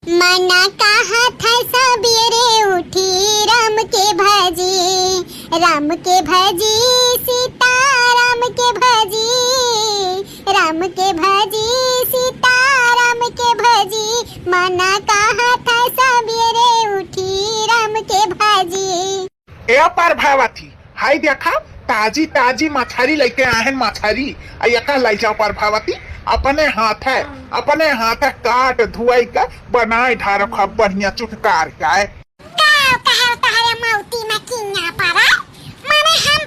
मना कहा था सबेरे उठी राम के भजी सीता राम के भजी सीता राम के भजी। मना कहा था सबेरे उठी राम के भजी। ए प्रभावती हाय देखा ताजी ताजी मछली लेके आए मछली अयका लाई जाओ प्रभावती अपने हाथ काट धुआई का बनाए ढारो खब बढ़िया चुटकार का है मौती में किन्या पारा माने हम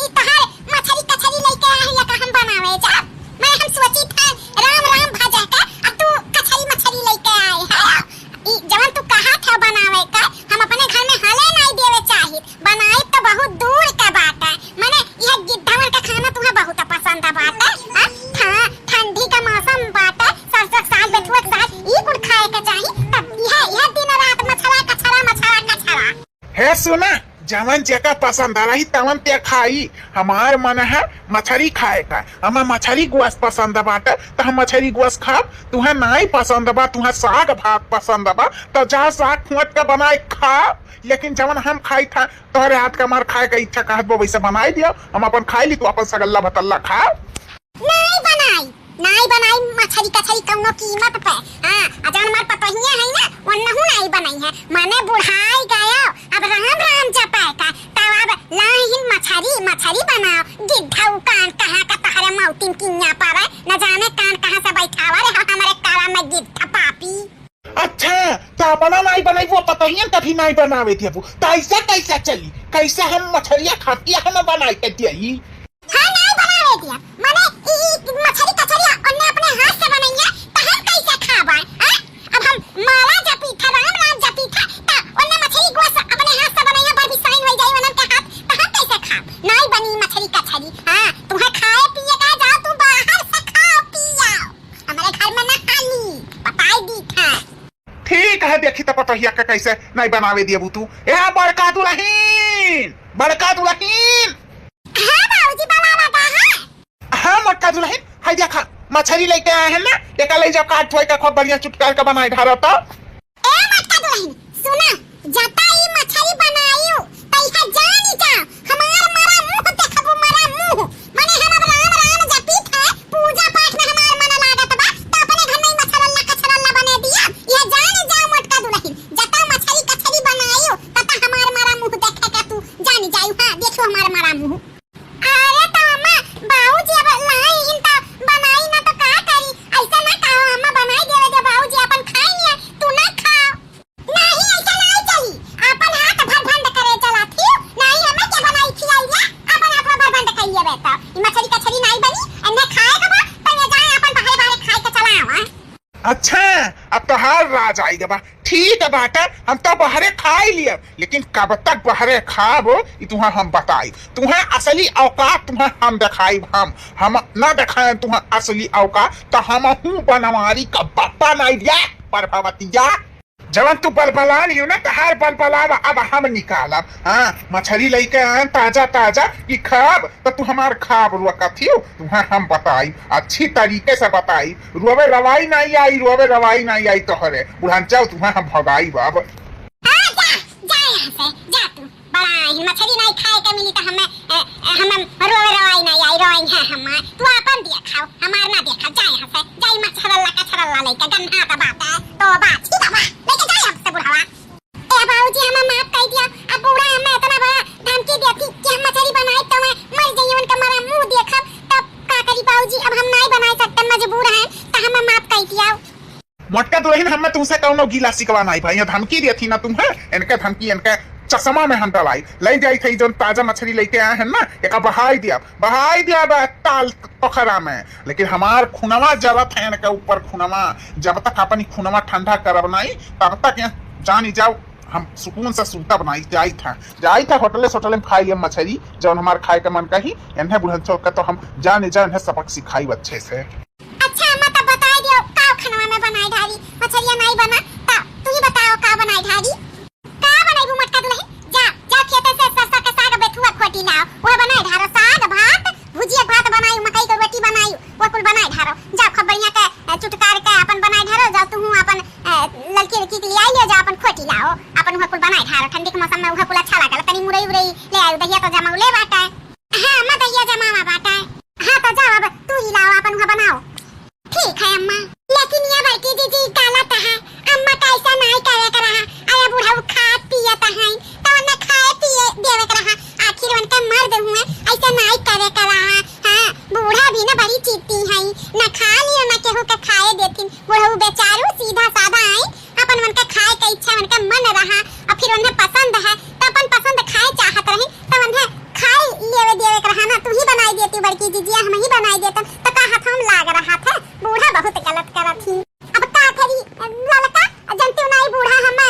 इतहार मछली कछली लेके आए या हम बनावे जा मैं हम सोची था राम भाजा का अब तू कछली मछली लेके आए है ई जवन तू कहा था बनावे का हम अपने घर में हले नहीं देवे चाहिए बनाए तो बहुत दूर का बात है माने यह गिद्धवन का खाना तुम्हें बहुत पसंद बात है ठंडी का मौसम बात है सरसों साग बथुआ साग ई कुल खाए का चाहिए तब यह दिन रात मछला कछरा है सुना जवन जेका पसंद आ रही तवन ते खाई हमार मन है मछली खाए का हमें मछली गोश्त पसंद बाटे तो हम मछली गोश्त खाब तुम्हें नहीं पसंद बा तुम्हें साग भात पसंद बा तो जा साग खोट के बनाए खा लेकिन जवन हम खाई था तोहरे हाथ का मार खाए का इच्छा कहत बो वैसे बनाई दियो हम अपन खाई ली तू अपन सगल्ला भतल्ला खा नहीं बनाई मछली कछली कौनो कीमत पे अजान मार पतहिया है ना वन्नहु नहीं बनाई है माने बुढ़ाई गयो अब राम जपाए का तब अब लाहिन मछली बनाओ गिद्धऊ कान कहां का तहरे मौतिन किन्या पावे न जाने कान कहां से बैठावा रे हमारे काला में गिद्ध पापी। अच्छा तो अपना नहीं बनाई वो पतहिया कभी नहीं बनावे थे वो तो ऐसा कैसा चली कैसे हम मछलियां खाती हम बनाई के दिया हां नहीं बनावे दिया माने ई मछली कछली अन्ने अपने हाथ से बनैया त हम कैसे खाबा अब हम माला जपी था राम जपी था त अन्ने मछली गोश्त अपने हाथ से बनैया पर भी साइन हो जाई वनन के हाथ त हम कैसे खाब नहीं बनी मछली कछली तुम्हें खाए पिए का जाओ तू बाहर से खाओ पियो हमारे घर में ना खाली बताई दी था। ठीक है देखी तो पतहिया का कैसे नहीं बनावे दिए तू ए बड़का दुल्हन हाँ मोटका दुल्हन हाय देखा मछली लेके आए हैं ना एक ले जाओ काट धोई का खूब बढ़िया चुटकार का बनाए ढारो तो ए मोटका दुल्हन सुना जता ई मछली बनाइयो तैहा जानी जा हमार मारा मुंह देखबो मारा मुंह माने हम राम जपी था पूजा पाठ में हमार मन लागत बा तो अपने घर में मछलल्ला कछलल्ला बने दिया ये जानी जा मोटका दुल्हन जता मछली कछली बनाइयो तता हमार मारा मुंह देखे का तू जानी जाऊ हां देखो हमार मारा मुंह। अरे तो अम्मा बाबूजी अब लाई इनता बनाई ना तो का करी ऐसा ना कहो अम्मा बनाई देवे दे बाबूजी अपन खाई नहीं तू ना खाओ नहीं ऐसा नहीं चली अपन हाथ भर बंद करे चला थी नहीं हमें के बनाई खिलाइया अपन हाथ भर बंद करिए बेटा ई मछली कछली नहीं बनी अन्ने खाए का तो ये जाए अपन बाहर खाए के चला आवा। अच्छा अब तो हर राज आएगा बा ठीक है बाटा हम तो बहरे खाई लिया लेकिन कब तक बहरे खाबो तुम्हें हम बताई तुम्हें असली औकात तुम्हें हम दिखाई हम न दिखाए तुम्हें असली औकात तो हम हूँ बनवारी का बापा नहीं दिया प्रभावतिया जवन तू बलबला रही हो ना तो हर बलबलाब अब हम निकालब मछली लेके आए ताजा कि खाब तो तू हमार खाब रुआ कथी तुम्हें हम बताई अच्छी तरीके से बताई रुआवे रवाई नहीं आई तोहरे बुढ़ान जाओ तुम्हें हम भगाई बाब जा यहाँ से जा तू बड़ा मछली नहीं खाए के मिली तो हमें रवाई नहीं आई रोई है हम तू अपन दिया खाओ हमार ना देखा जा यहाँ से जाई मछलल्ला कछलल्ला लेके गन्ना का बात है तो बात ही बाबा लेके जाए हमसे बुढ़ावा ए बाबूजी हमें माफ कर दिया अब बुढ़ा हमें इतना बड़ा धमकी देती कि हम मछली बनाए तो मैं मर जाइए उनका मेरा मुंह देखब तब का करी बाबूजी अब हम नहीं बना सकते मजबूर हैं तो हमें माफ कर दिया। मोटका दुल्हन हम तुमसे कौनो गीला सिकवा नहीं भाई धमकी दी थी ना तुम्हें इनके धमकी इनके चश्मा में हम डलाई ले जाई थी जो ताजा मछली लेके आए हैं ना एक बहाई दिया ताल पोखरा में लेकिन हमार खुनवा जरत है इनके ऊपर खुनवा जब तक अपनी खुनवा ठंडा करब नहीं तब तक जानी जाओ हम सुकून से सूता बनाई जाई था होटल में खाई लिया मछली जब हमारे खाए का मन कही इन्हें बुढ़न चौक का तो हम जाने इन्हें सबक सिखाई अच्छे से। अच्छा मतलब बता दियो का खाना में बनाई ढारी मछलियां नहीं बना ता तू ही बताओ का बनाई ढारी का बनाई वो मटका दुल्हन जा खेत से सरसों के साग बेथुआ खोटी लाओ वो बनाई ढारो साग भात भुजिया भात बनाई मकई की रोटी बनाई वो कुल बनाई ढारो जा खूब बढ़िया के चुटकार के अपन बनाई ढारो जा तू अपन लड़की लड़की के लिए आई ले जा अपन खोटी लाओ अपन वहां कुल बनाई खा ठंडी के मौसम में वहां कुल अच्छा लागल तनी मुरई उरई ले आयो दहिया तो जमाउले बाटा हां अम्मा दहिया जमावा बाटा हां तो जाओ अब तू ही लाओ अपन वहां बनाओ ठीक है अम्मा लेकिन ये बड़की दीदी गलत है अम्मा कैसा नहीं करे कर रहा अरे बूढ़ा खा पिया त है तो न खाए पिए देवे कर रहा आखिर उनका मर्द हुए ऐसा नहीं करे कर रहा हां बूढ़ा भी ना बड़ी चीती है न खा लियो न केहू के खाए देथिन बूढ़ा बेचारू सीधा सादा आई अपन मन के खाए के इच्छा मन के मन रहा और फिर उन्हें पसंद है तो अपन पसंद खाए चाहत रही तो उन्हें खाए लेवे देवे कर रहा ना तू ही बनाई देती बड़की दीदी हम ही बनाई देता तो का हाथ हम लाग रहा था बूढ़ा बहुत गलत करत थी अब का करी ललका जनती नहीं बूढ़ा हम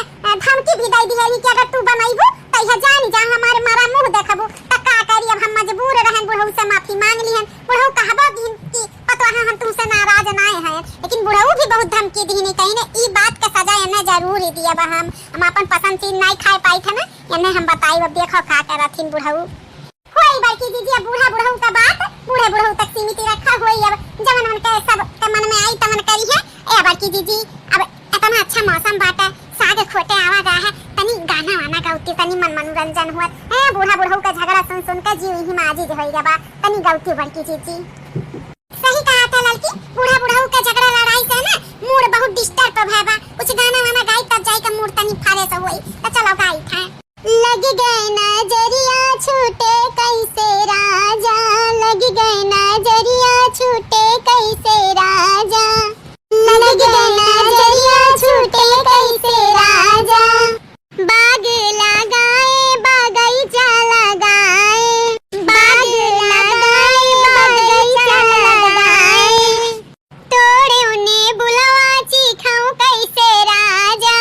धमकी भी दे दी है कि अगर तू बनाईबू तो यह जान जा हमारे मारा मुंह देखबू तो का करी अब हम मजबूर रहन बूढ़ा से माफी मांग लिहन बूढ़ा कहबो कि पतो है हम तुमसे नाराज ना है लेकिन बूढ़ा भी बहुत धमकी दी नहीं कहीं ने ई बात का सजा एने जरूर दिया बा हम अपन पसंद चीज नहीं खाए पाई था ना एने हम बताई अब देखो का करथिन बूढ़ा होई बड़की दीदी बूढ़ा बूढ़ा का बात बूढ़े बूढ़ा तक सीमित रखा होई अब जवन मन के सब के मन में आई तमन करी है ए बड़की दीदी अब इतना अच्छा मौसम बाटा साग खोटे आवा गा है तनी गाना वाना गाउती तनी मनोरंजन हुआ ए बूढ़ा बूढ़ा का झगड़ा सुन सुन के जीव ही माजी होई गा बा तनी गाउती बड़की दीदी सही कहा था लड़की बूढ़ा बूढ़ा का झगड़ा लड़ाई से ना मूड बहुत डिस्टर्ब है बा कुछ गाना वाना गाई तब जाई के मूड तनी फारे से होई तो चलो गाई था लग गए नजरिया छूटे कैसे राजा लग गए नजरिया छूटे कैसे राजा लग गए नजरिया छूटे कैसे राजा बाग लगाए बगीचा लगाए बाग लगाए बगीचा लगाए तोड़े उन्हें बुलवा चीखाऊं कैसे राजा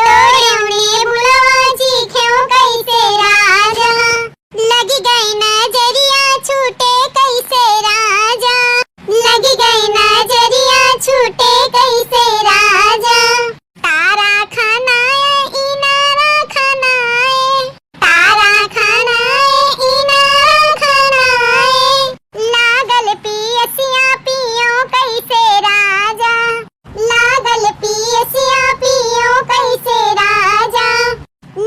तोड़े उन्हें बुलवा चीखाऊं कैसे राजा लग गए नजरिया छूटे कैसे राजा लग गए नजरिया छूटे कैसे राजा तारा खानाए इनारा खानाए तारा खानाए इनारा खानाए लागल पियसिया पियो कैसे राजा लागल पियसिया पियो कैसे राजा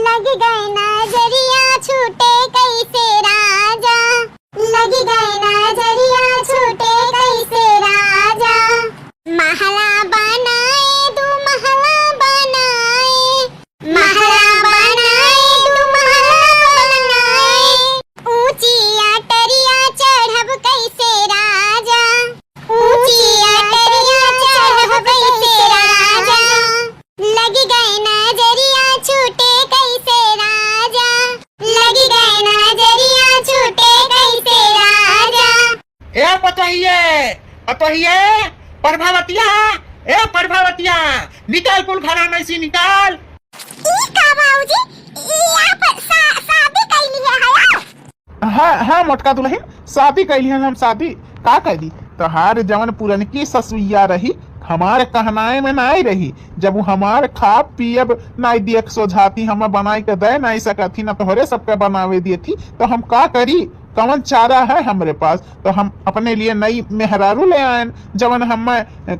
लग गए नजरिया छूटे कैसे राजा लग गए नजरिया छूटे कैसे राजा महला बनाए दू महला बनाए महला बनाए दू महला बनाए ऊंची अटरिया चढ़ब कैसे राजा ऊंची अटरिया चढ़ब कैसे राजा लग गए नजरिया छूटे कैसे राजा लग गए नजरिया छूटे कैसे राजा ए पतहिए प्रभावतिया ए प्रभावतिया निकाल कुल घरा में से निकाल ई का बाबूजी ई आप शादी कैली है हाँ मोटका दुल्हन शादी कैली हम शादी का कैली तो हार जवन पुरनकी ससुइया रही हमारे कहनाए में नहीं रही जब वो हमारे खा पियब नहीं देख सोझाती हम बनाई के दे नहीं सकती ना तोहरे सबके बनावे दिए थी तो हम का करी कौन चारा है हमारे पास तो हम अपने लिए नई मेहरारू ले आए जवन हम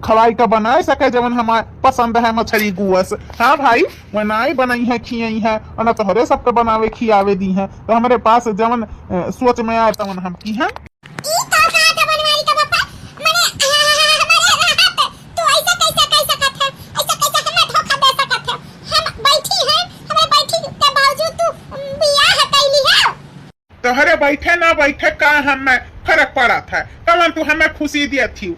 खवाई का बनाए सके जवन हमारे पसंद है मछली गुअस हाँ भाई बनाई बनाई है खियाई है और ना तोहरे सबके बनावे खियावे दी है तो हमारे पास जवन सोच में आए तवन हम की है तोहरे बैठे ना बैठे का हमें फर्क पड़ा था कमन तू हमें खुशी दिया थी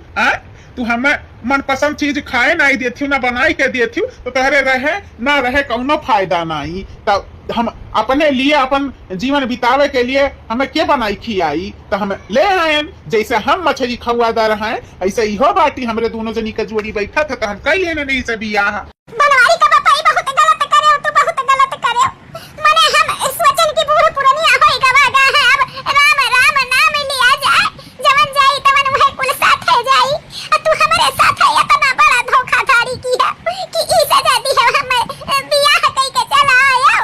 तू हमें मनपसंद चीज खाए नहीं देती ना बनाई के देती तो तोहरे रहे ना रहे कौनो फायदा नहीं तो हम अपने लिए अपन जीवन बितावे के लिए हमें क्या बनाई खियाई तो हम ले आए जैसे हम मछली खवादार हैं ऐसे इहो बाटी हमरे दोनों जनी का जोड़ी बैठा था तो हम कई लेने नहीं से बियाह बनवारी का पापा बहुत गलत करे तू बहुत गलत करे माने हम सोचन की बूढ़ पुरानी होई गवा है अब राम राम नाम लिया जाए जवन जाई तवन वह कुल साथ है जाई तू हमारे साथ है इतना बड़ा धोखाधड़ी की है कि ई सजा दी है हमें बियाह कई के चला आयो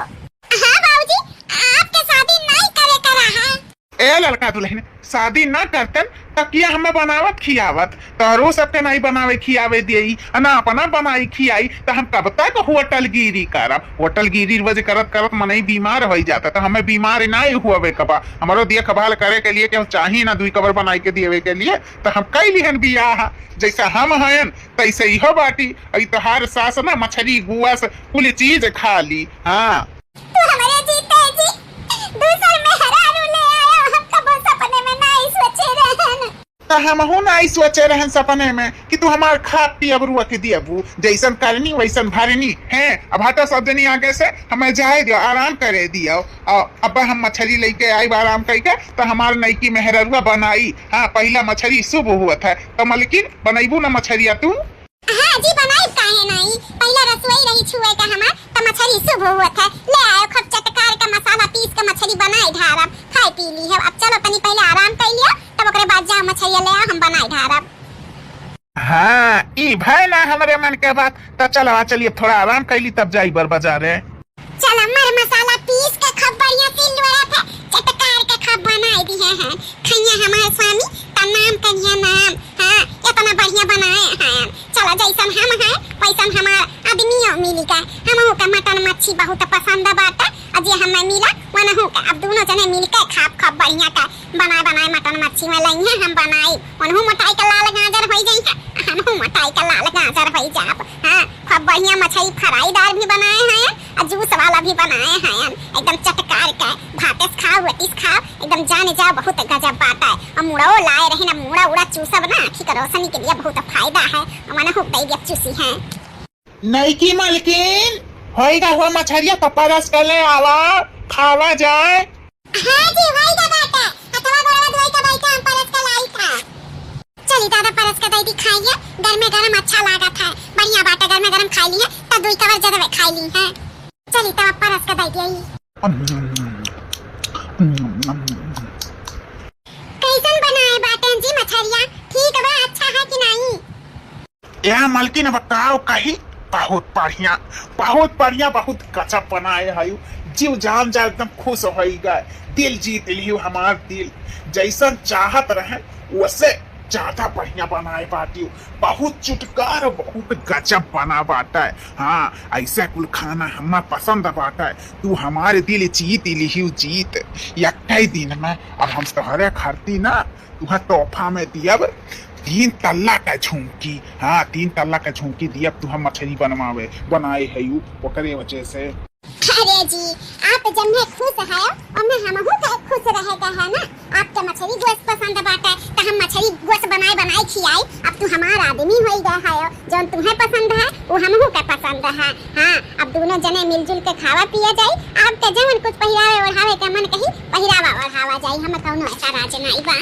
हां बाबूजी आपके शादी नहीं करे करा है ए लड़का दुल्हन शादी ना करतन तो किया हमें बनावत खियावत तोहरो सबके नहीं बनावे खियावे दियई ना अपना बनाई खियाई तो हम कब तक होटल गिरी करब। होटल गिरी वजह करत करत मन ही बीमार हो जाता। तो हमें बीमार नहीं हुए कबा। हमारो दिया कबाल करे के लिए क्यों चाहिए ना दुई कबर बनाई के दिए के लिए। तो हम कई लिहन बियाह जैसा हम हैं तैसे ही हो बाटी। अई तोहार सास ना मछली गुआ से कुल चीज खा ली। हाँ तू हमारे जीते जी दूसर में हरारू ले आया। हम कबो सपने में नहीं सोचे रहन। तो हम नहीं सोचे रहन सपने में कि तू हमार खा पी अबरुआ के दियबू। जैसन करनी वैसन भरनी है। अब हटा सब जनी आगे से हमें जाए दियो आराम करे दियो। और अब हम मछली लेके आई आराम करके तो हमार नईकी मेहररुआ बनाई। हाँ पहला मछली शुभ हुआ था तो मलकिन बनैबू ना मछलिया तू। हाँ जी बनाई काहे नहीं। पहला रसोई रही छुए का हमार तो मछली शुभ हुआ था। ले आयो खप चटकार का मसाला पीस के मछली बनाई ढारब खाई पी ली है। अब चलो तनी पहले आराम कर लियो तब ओकरे बाद जा मछली ले आ हम बनाई ढारब। हाँ ई भाई ना हमारे मन के बात। तो चलो चलिए थोड़ा आराम कर ली तब जाई बर बाजारे। चल मर मसाला पीस के खब बढ़िया सिल रहा था। चटकार के खब बनाई दिए हैं। खैया हमारे स्वामी का नाम करिया नाम। हाँ इतना बढ़िया बनाए हैं। चला जैसन हम हैं वैसन हमार आदमियों मिली का। हमहू का मटन मच्छी बहुत पसंद बाटा। आज ये हमें मिला वनहू का। अब दोनों जने मिलकर खब बढ़िया का बनाए बनाए मटन मच्छी में लइहे हम बनाई। वनहू मटाई का लाल गाजर हो जाई है। हमहू मटाई का लाल गाजर हो जाब। हाँ खब बढ़िया मछली फ्राईदार भी बनाए हैं और जूस वाला भी बनाए हैं। एकदम चटकार का भातेस खाओ रोटीस खाओ एकदम जाने जाओ बहुत गजब बात है। और मुड़ो लाए रहे ना मुड़ा उड़ा चूसब ना आँखी का रोशनी के लिए बहुत फायदा है। मैंने खूब दई चूसी है। नईकी मालकिन होएगा हुआ मछलिया तो परस कर ले आवा खावा जाए। हाँ जी होएगा बाटा। अतवा गोरवा दुई का बाइका हम परस का लाई था। चली दादा परस का दई दी खाइए। गरम गरम अच्छा लगा था बढ़िया बाटा। गरम गरम खाई ली है तो दुई कवर ज्यादा खाई ली है। चली तब परस का दई दी। कैसन बनाए बाटन जी मछलिया ठीक बा अच्छा है कि नहीं। यह मालकिन बताओ कहीं बहुत बढ़िया बहुत गजब बनाए है। जीव जान जा एकदम खुश हो गए। दिल जीत लियो हमार दिल। जैसा चाहत रहे वैसे ज्यादा बढ़िया बनाए बाटी। बहुत चुटकार बहुत गजब बना बाटा है। हाँ ऐसा कुल खाना हमें पसंद बाटा है। तू हमारे दिल जीत लियो जीत। या कई दिन में अब हम तोहरे खरती ना तुम्हें तोहफा में दियब 3 तल्ला का झुमकी। हाँ 3 तल्ला का झुमकी दिया तू हम मछली बनाए है यू ओकरे वजह से। अरे जी आप जब मैं खुश है और मैं हमहू का खुश रहेगा है ना। आपके मछली गोश्त पसंद बाटा है तो हम मछली गोश्त बनाए खियाई। अब तू हमारा आदमी हो गया है जो तुम्हें पसंद है वो हमहू का पसंद है। हाँ अब दोनों जने मिलजुल के खावा पिया जाए। आपके जवन कुछ पहिरावे ओढ़ावे का मन कही पहिरावा ओढ़ावा जाए। हम कौनो ऐसा राज नहीं बा।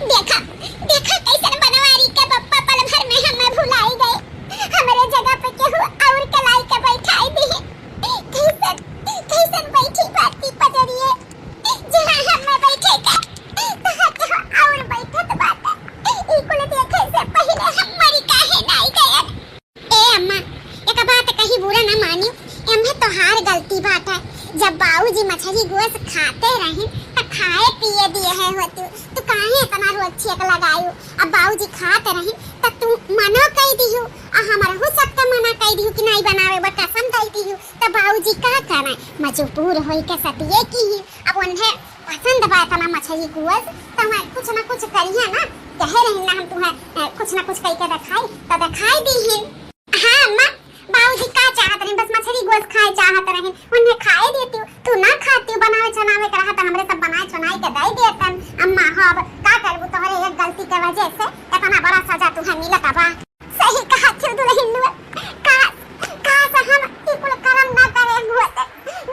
देखा कैसन बनवारी के पप्पा पल भर में हमें भुलाई गए। हमारे जगह पे केहू और कलाई के बैठाई दी। कैसन बैठी बाती पजरिए जहां हमें बैठे का तो और बैठत बात। इकुल देखे से पहले हमारी काहे नहीं गए। ए अम्मा एक बात कही बुरा न मानी। एमे तो हार गलती बात है। जब बाबूजी मछली गोश्त खाते रहे तो खाए पिए दिए है होती तो काहे इतना रोज छेक लगायो। अब बाबूजी खाते रहे तो तू मना कह दियो और हमारा हो सकता मना कह दियो कि नहीं बनावे बट कसम दे दियो। तो बाबूजी का करे मजबूर होई के सतिए की। अब उन्हें पसंद बात ना मछली गोश्त तो मैं कुछ ना कुछ करिए ना कहे रहे ना हम तुम्हें कुछ ना कुछ कह के दिखाई तो दिखाई दी। हाँ अम्मा बाबूजी का चाहत रहे बस मछली गोश्त खाए चाहत रहे उन्हें खाए देती हूँ। तू ना खाती बनावे चनावे के रहा तो हमरे सब बनाए चनाई के दे देतन। अम्मा हाँ का करबू तोहरे एक गलती के वजह से इतना बड़ा सजा तुम्हें मिलत बा। सही कहा थी दुल्हन का हम इकुल करम ना करे होत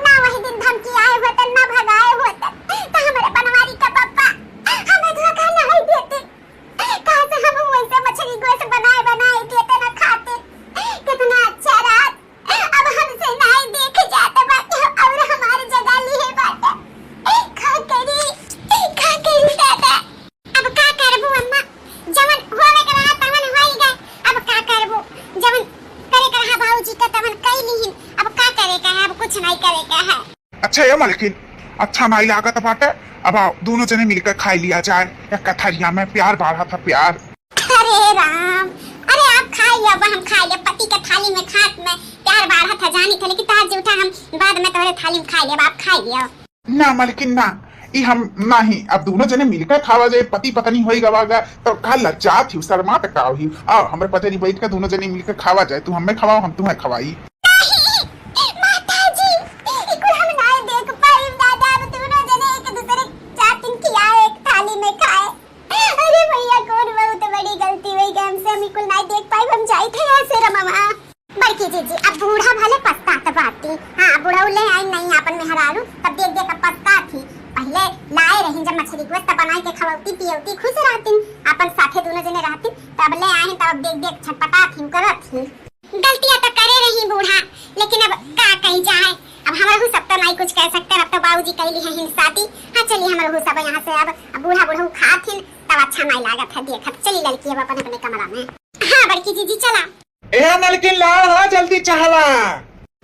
ना वही दिन धमकी आए होत ना भगाए होत तो हमरे बनवारी का पप्पा हमें धोखा नहीं देते। कहां से हम वैसे मछली गोश्त बनाए देते ना खाते। कितना अच्छा रात अब हमसे नहीं देख जाता बात और हमारी जगह ली है बात। खा करी दादा अब का करबू अम्मा जवन होवे के रहा तवन होई गए। अब का करबू जवन करे के रहा बाबूजी का तवन कई ली। अब का करे का है अब कुछ नहीं करे का है। अच्छा ये मालकिन अच्छा नहीं लागत बाटे। अब आओ दोनों जने मिलकर खाई लिया जाए। एक कथरिया में प्यार बढ़ा था प्यार। अरे हे राम, अरे आप खा लिया, अब हम खा लिया, पति के थाली में खात में प्यार बाढ़ा था जानी था, लेकिन तार जूठा हम बाद में तोहरे थाली में खा लिया, आप खा लिया ना मालकिन ना, ई हम नहीं, अब दोनों जने मिलकर खावा जाए, पति पत्नी होई गवागा तो का लज्जा थी, शर्मा तक का ही। आओ हमरे पति बैठ कर दोनों जने मिलकर खावा जाए, तू हमें खवाओ, हम तुम्हें खवाई। माताजी, इको हम ना देख पाई दादा, अब दोनों जने एक दूसरे चाटिंग किया, एक थाली में खाए। अरे भैया कौन बहुत बड़ी गलती हुई कि हमसे, हम इको ना देख पाई, हम जाई थे ऐसे रमामा। बड़की जीजी अब बूढ़ा भले पछतात बाती, हां बूढ़ा उले आई नहीं अपन मेहरारू, तब देख देख पछता थी, पहले लाए रही जब मछली गोश्त बनाई के खवौती पियौती खुश रहती, अपन साथे दोनों जने रहती, तब ले आए तब देख देख छटपटा थी करत थी। गलतियां तो करे रही बूढ़ा, लेकिन अब का कही जाए, अब हमारा सब तो नहीं कुछ कह सकते, अब तो बाबूजी कहली है हिंसाती। हां चलिए हमारा सब यहाँ से अब बूढ़ा बूढ़ा खाथिन तब अच्छा नहीं लागत है देखत, चली लड़की अब अपने अपने कमरा में। हां बड़की जीजी चला ए मालकिन लाओ हो जल्दी चाहवा,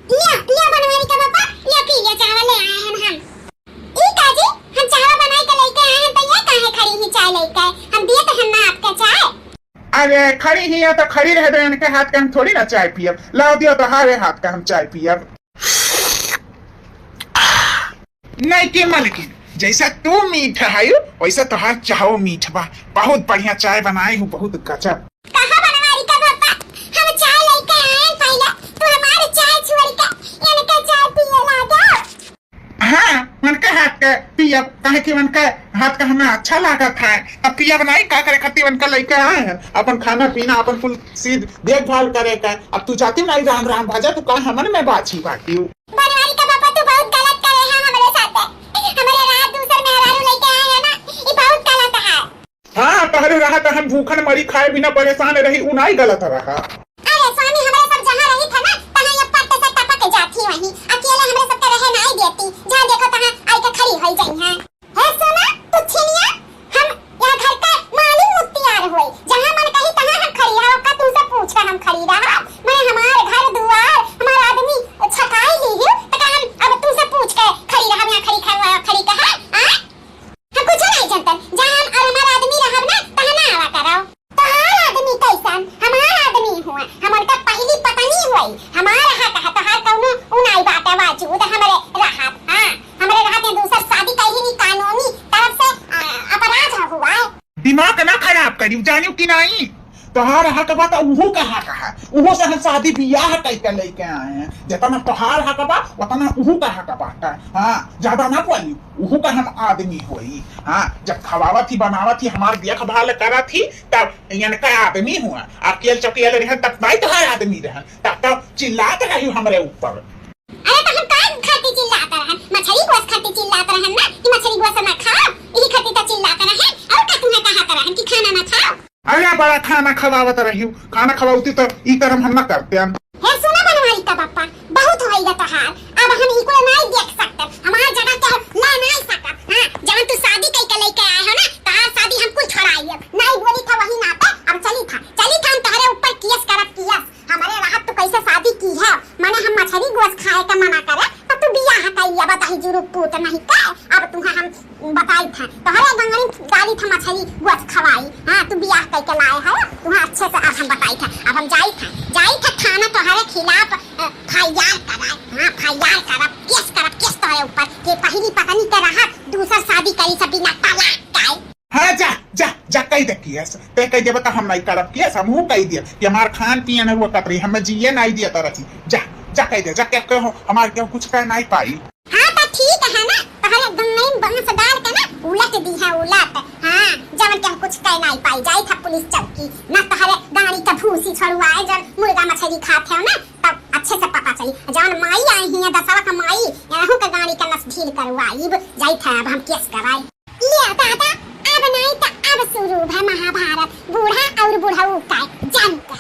लिया लिया बनवारी का पापा, लिया पी लिया चाहवा ले आए हैं हम। ई काजी हम चाहवा बनाई के लेके आए हैं, तो ये काहे खड़ी ही चाय लेके, हम दिए तो हम ना आपका चाय। अरे खड़ी ही है तो खड़ी रह दो, इनके हाथ का हम थोड़ी ना चाय पियब, लाओ दियो तो हारे हाथ का हम चाय पियब। नहीं के मालकिन, जैसा तू मीठ है वैसा तोहार चाहो मीठ बा, बहुत बढ़िया चाय बनाई हूँ, बहुत गजब। कहां बनवारी का पापा, हम चाय लेके आए हैं पहले, तो हमारे चाय छोड़ के इनके चाय पिए लागा। हाँ उनके हाथ का पियब, कहे कि उनका हाथ का हमें अच्छा लागत है, अब पियब नहीं का करे खत्ती उनका लेके आए हैं, अपन खाना पीना अपन कुल सीध देखभाल करे का। अब तू चाहती नहीं राम राम भाजा, तू कहा हमन में बाछी बाकी हूँ। बनवारी का पापा तू बहुत गलत करे हैं हमारे साथ, हमारे रात दूसर मेहरारू लेके आए हैं ना, ये बहुत गलत है। हाँ पहले रहा तो हम भूखन मरी खाए बिना परेशान रही, उ नहीं गलत रहा। अरे स्वामी हमारे सब जहाँ रही था ना, तहाँ ये पट्टे से टपक जाती वहीं, अकेले हमारे सब रहे नहीं देती, जहाँ देखो तहाँ आई के खड़ी हो जाई हैं। है सोना तू छिनिया, हम यहाँ घर का मालिक मुख्तियार हुए, जहाँ मन कही तहाँ हम खड़ी रहो, का तुमसे पूछ कर हम खड़ी रहा, मैं हमारे घर दुआर हमारा आदमी छकाई ली हूँ, तो का हम अब तुमसे पूछ कर खड़ी रहा, यहाँ खड़ी कहा, हम कुछ नहीं जानते, जहाँ हम और हमारा आदमी रहा ना तहाँ ना आवा करो। तोहार आदमी कैसन, हमारा आदमी हुआ, हम उनका पहली पत्नी हुई, हमारा हक है, तोहार कौनो उनाई बात है वाजूद हमारे राहत, हाँ हमारे राहत में दूसर शादी कहीं नहीं कानूनी तरफ से अपराध हुआ है। दिमाग ना खराब करी, जानियो कि नहीं, तोहार हक बा तो उहू का हक है, उहू से हम शादी बियाह करके लेके आए हैं, जितना तोहार हक बा उतना उहू का हक बाटा। हाँ ज्यादा ना बोली, उहू का हम आदमी होई। हाँ जब खवावत थी बनावत थी हमार देखभाल करा थी, तब इनका आदमी हुआ, अकेल चौकेल रहन तब नहीं तोहार आदमी रहन, तब तो चिल्लात रही हमरे ऊपर। अरे तो हम कान खाती चिल्लाता रहन, मछली गोश्त खाती चिल्लाता रहन ना, कि मछली गोश्त ना खाओ, यही खाती तो चिल्लाता रहन, और का तुम्हें कहा रहन कि खाना ना खाओ। अरे बड़ा खाना खवावत रही हूँ, खाना खवाउती तो ई तरह हम ना करते हैं। हे सुना बनवारी का पापा, बहुत होइगा तोहार, अब हम इको नहीं देख सकते, हमार जगह के ला नहीं सकत। हां जब तू शादी कई लेके आए हो ना, तोहार शादी हम कुछ छोड़ाई नहीं बोली था वही ना पे, अब चली था हम तोहरे ऊपर केस करब, केस हमारे राहत तो कैसे शादी की है, माने हम मछली गोश्त खाए का मना करे, तो तू बियाह कइया बताही जुरुक पूत नहीं का, अब तुम्हें हम बताई था तोहरे गंगनी गाली था मछली गोश्त खवाई, हां तू बियाह कई के लाए है, तुम्हें अच्छे से अब हम बताई था, अब हम जाई था खाना तोहरे खिलाफ फैयार कराए, हां फैयार करब, केस तोहरे ऊपर के पहली पत्नी के राहत दूसर शादी करी सब बिना तलाक काए। हाँ जा जा जा कही दे कियस, ते कही देबा हम नहीं करब कियस, हमहू कही दिया कि हमार खान पियन हुआ कतरी, हमें जिए नहीं दिया तरह, जा जा कही दे, जा क्या कहो हमार के कुछ कह नहीं पाई। हाँ तो ठीक है ना, तोहरे गंगई बांस डाल के ना उलट दी है उलट, हाँ जब के हम कुछ कह नहीं पाई, जाई था पुलिस चौकी ना, तोहरे गाड़ी का भूसी छोड़वाए, जब मुर्गा मछली खाते हो ना तब अच्छे से पता चली, जब माई आई है दसवा का माई यहू का गाड़ी का नस ढील करवाई, जाई था अब हम केस कराई। लिया दादा अब नहीं तो अब शुरू है महाभारत, बूढ़ा और बूढ़ऊ का जंग।